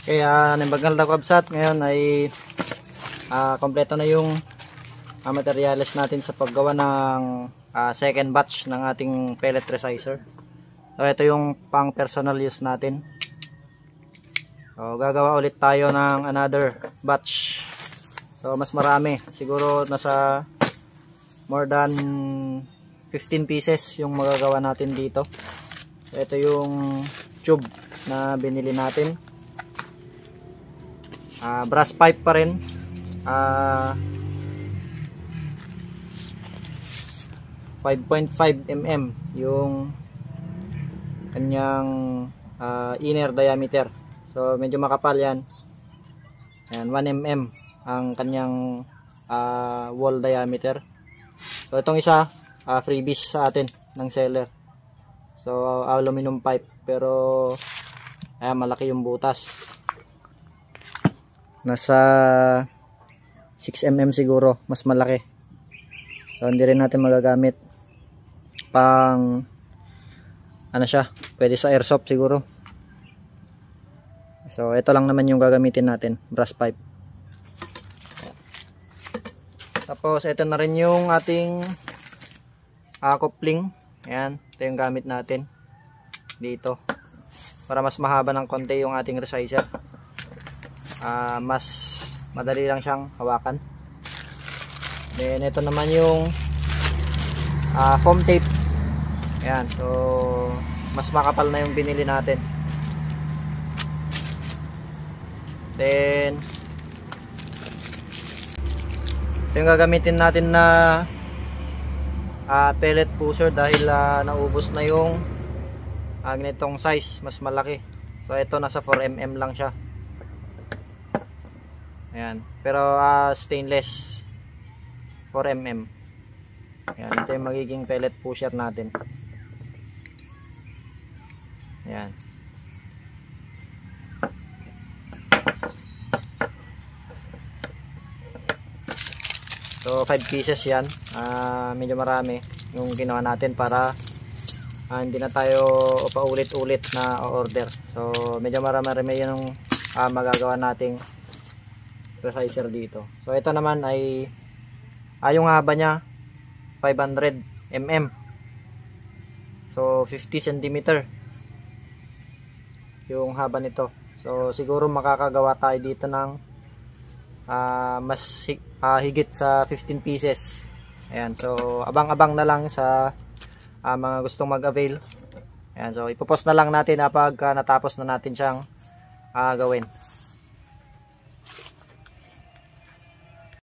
Kaya nabagal na kabsat ngayon ay kompleto na yung materials natin sa paggawa ng second batch ng ating pellet resizer. So ito yung pang personal use natin. So gagawa ulit tayo ng another batch. So mas marami, siguro nasa more than 15 pieces yung magagawa natin dito. So ito yung tube na binili natin. Brass pipe pa rin. 5.5 mm yung kanyang inner diameter. So medyo makapal yan. Ayan, 1 mm ang kanyang wall diameter. So itong isa freebies sa atin ng seller. So aluminum pipe, pero ayan, malaki yung butas. Nasa 6 mm siguro, mas malaki. So hindi rin natin magagamit pang ano siya, pwede sa airsoft siguro. So ito lang naman yung gagamitin natin, brass pipe. Tapos ito na rin yung ating coupling. Ayan, ito yung gamit natin dito para mas mahaba ng konti yung ating resizer. Mas madali lang siyang hawakan. Then ito naman yung foam tape. Ayan, so mas makapal na yung binili natin. Then ito yung gagamitin natin na pellet pusher dahil naubos na yung ganitong size, mas malaki. So ito nasa 4 mm lang siya. Ayan, pero stainless 4 mm. Ayan, ito yung magiging pellet pusher natin. Ayan. So 5 pieces yan. Medyo marami yung ginawa natin para hindi na tayo paulit-ulit na order. So medyo marami yung magagawa nating resizer dito. So ito naman ay yung haba niya 500 mm. So 50 cm yung haba nito. So siguro makakagawa tayo dito ng mas higit sa 15 pieces. Ayan, so abang-abang na lang sa mga gustong mag-avail. Ayan, so ipopost na lang natin pag natapos na natin siyang gawin.